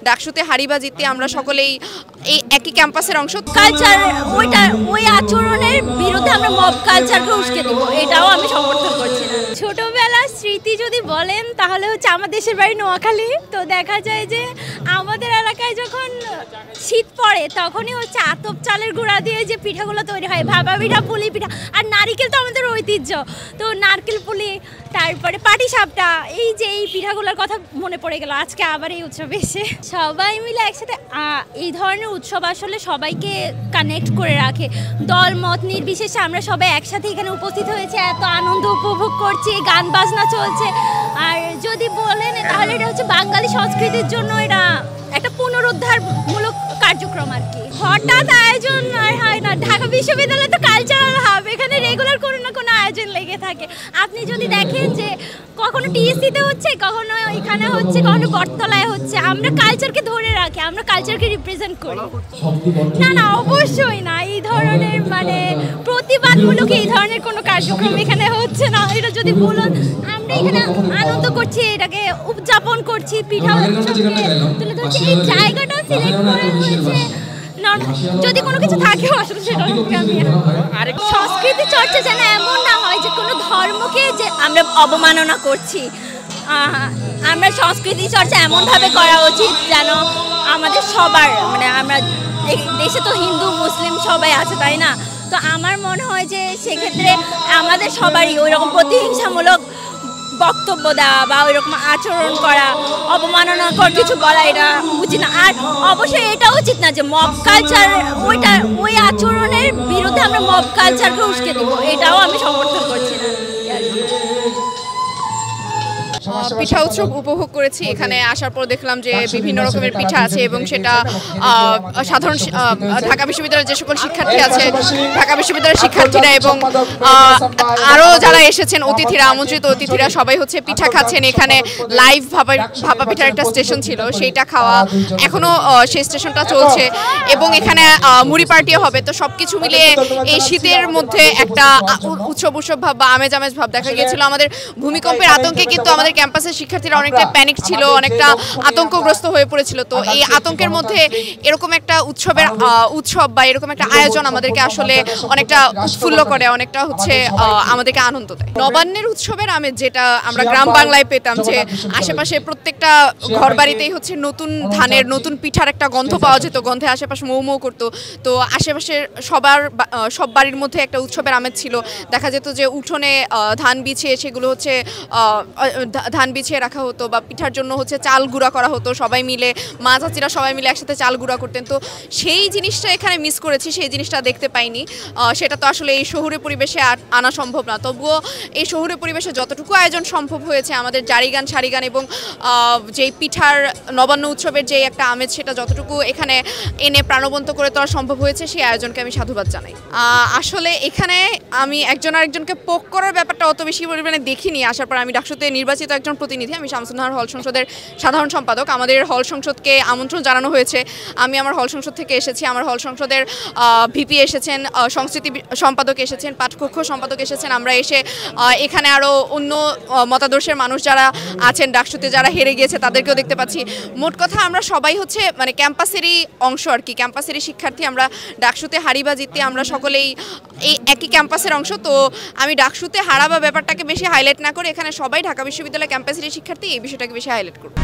ডাকসুতে হারি বা জিততে আমরা সকলেই এই একই ক্যাম্পাসের অংশ। কালচার ওই আচরণের বিরুদ্ধে আমরা মব কালচারকে উস্কে দিব, এটাও আমি সমর্থন করছি না। ছোটবেলার স্মৃতি যদি বলেন তাহলে হচ্ছে আমার দেশের বাড়ি নোয়াখালী। তো দেখা যায় যে আমাদের এলাকায় যখন শীত পড়ে তখনই হচ্ছে আতপ চালের গুঁড়া দিয়ে যে পিঠাগুলো তৈরি হয়, ভাপা পিঠা, পুলি পিঠা, আর নারিকেল তো আমাদের ঐতিহ্য। তো নারকেল পুলি, তারপরে পাটিসাপটা, এই যে এই পিঠাগুলোর কথা মনে পড়ে গেল আজকে আবার এই উৎসবে এসে। সবাই মিলে একসাথে এই ধরনের উৎসব আসলে সবাইকে কানেক্ট করে রাখে। দল মত নির্বিশেষে আমরা সবাই একসাথে এখানে উপস্থিত হয়েছে, এত আনন্দ উপভোগ করছি, গান বাজনা চলছে। আর যদি বলেন তাহলে এটা হচ্ছে বাঙালি সংস্কৃতির জন্য এটা একটা পুনরুদ্ধারমূলক কার্যক্রম আর কি। হঠাৎ আয়োজন আর হয় না, ঢাকা বিশ্ববিদ্যালয় তো কালচারাল হাব, এখানে রেগুলার কোনো না কোনো আয়োজন লেগে থাকে। আপনি যদি দেখেন যে কখনো টিএসসিতে হচ্ছে, কখনো এখানে হচ্ছে, কখনো বটতলায় হচ্ছে, আমরা কালচারকে ধরে রাখি, আমরা কালচারকে রিপ্রেজেন্ট করি। না না, অবশ্যই না, এই ধরনের মানে প্রতিবাদমূলক এই ধরনের কোনো কার্যক্রম এখানে হচ্ছে না। এটা যদি বলুন আমরা এখানে আনন্দ করছি, এটাকে উদযাপন করছি, পিঠা তুলে ধরছি, এই জায়গাটা সিলেক্ট করা হয়েছে। যদি কোনো কিছু থাকে আসলে সেটা আর সংস্কৃতি চর্চা যেন এমন না হয় যে কোনো ধর্মকে যে আমরা অবমাননা করছি। আমরা সংস্কৃতি চর্চা এমনভাবে করা উচিত যেন আমাদের সবার, মানে আমরা দেশে তো হিন্দু মুসলিম সবাই আছে, তাই না? তো আমার মনে হয় যে সেক্ষেত্রে আমাদের সবারই ওই রকম প্রতিহিংসামূলক বক্তব্য দেওয়া বা ওই রকম আচরণ করা, অবমাননাকর কিছু বলা, এটা উচিত না। আর অবশ্যই এটা উচিত না যে মব কালচার ওই আচরণের বিরুদ্ধে আমরা মব কালচারকে উস্কে দিব, এটাও আমি সমর্থন করছি না। পিঠা উৎসব উপভোগ করেছি। এখানে আসার পর দেখলাম যে বিভিন্ন রকমের পিঠা আছে এবং সেটা সাধারণ ঢাকা বিশ্ববিদ্যালয়ের যে সকল শিক্ষার্থী আছে, ঢাকা বিশ্ববিদ্যালয়ের শিক্ষার্থীরা এবং আরও যারা এসেছেন অতিথিরা, আমন্ত্রিত অতিথিরা সবাই হচ্ছে পিঠা খাচ্ছেন। এখানে লাইভ ভাপা পিঠার একটা স্টেশন ছিল, সেইটা খাওয়া এখনও সেই স্টেশনটা চলছে এবং এখানে মুড়ি পার্টিও হবে। তো সব কিছু মিলিয়ে এই শীতের মধ্যে একটা উৎসব ভাব বা আমেজ ভাব দেখা গিয়েছিল। আমাদের ভূমিকম্পের আতঙ্কে কিন্তু আমাদের ক্যাম্পাসের শিক্ষার্থীরা অনেকটা প্যানিক ছিল, অনেকটা আতঙ্কগ্রস্ত হয়ে পড়েছিল। তো এই আতঙ্কের মধ্যে এরকম একটা উৎসব বা এরকম একটা আয়োজন আমাদেরকে আসলে অনেকটা উৎফুল্ল করে, অনেকটা হচ্ছে আমাদেরকে আনন্দ দেয়। নবান্নের উৎসবের আমেজ যেটা আমরা গ্রাম বাংলায় পেতাম, যে আশেপাশে প্রত্যেকটা ঘর বাড়িতেই হচ্ছে নতুন ধানের, নতুন পিঠার একটা গন্ধ পাওয়া যেত, গন্ধে আশেপাশে মৌ করতো। তো আশেপাশের সব বাড়ির মধ্যে একটা উৎসবের আমেজ ছিল। দেখা যেত যে উঠোনে ধান বিছিয়ে সেগুলো হচ্ছে ধান বিছিয়ে রাখা হতো বা পিঠার জন্য হচ্ছে চাল গুঁড়া করা হতো, সবাই মিলে, মা চাচিরা সবাই মিলে একসাথে চাল গুঁড়া করতেন। তো সেই জিনিসটা এখানে মিস করেছি, সেই জিনিসটা দেখতে পাইনি। সেটা তো আসলে এই শহুরে পরিবেশে আনা সম্ভব না। তবুও এই শহুরে পরিবেশে যতটুকু আয়োজন সম্ভব হয়েছে, আমাদের জারি গান, সারি গান এবং যেই পিঠার নবান্ন উৎসবের যে একটা আমেজ, সেটা যতটুকু এখানে এনে প্রাণবন্ত করে তোলা সম্ভব হয়েছে, সেই আয়োজনকে আমি সাধুবাদ জানাই। আসলে এখানে আমি একজন আরেকজনকে পোক করার ব্যাপারটা অত বেশি পরিমাণে দেখিনি। আসার পর আমি ডাকসুতে নির্বাচিত একজন প্রতিনিধি, আমি শামসুন্নাহার হল সংসদের সাধারণ সম্পাদক। আমাদের হল সংসদকে আমন্ত্রণ জানানো হয়েছে, আমি আমার হল সংসদ থেকে এসেছি। আমার হল সংসদের ভিপি এসেছেন, সংস্কৃতি সম্পাদক এসেছেন, পাঠকক্ষ সম্পাদক এসেছেন। আমরা এসে এখানে আরও অন্য মতাদর্শের মানুষ যারা আছেন ডাকসুতে, যারা হেরে গিয়েছে, তাদেরকেও দেখতে পাচ্ছি। মোট কথা আমরা সবাই হচ্ছে মানে ক্যাম্পাসেরই অংশ আর কি, ক্যাম্পাসেরই শিক্ষার্থী। আমরা ডাকসুতে হারি বা জিততে আমরা সকলেই এই একই ক্যাম্পাসের অংশ। তো আমি ডাকসুতে হারা বা ব্যাপারটাকে বেশি হাইলাইট না করে এখানে সবাই ঢাকা বিশ্ববিদ্যালয় ক্যাম্পাসের শিক্ষার্থী, এই বিষয়টাকে বেশি হাইলাইট করব।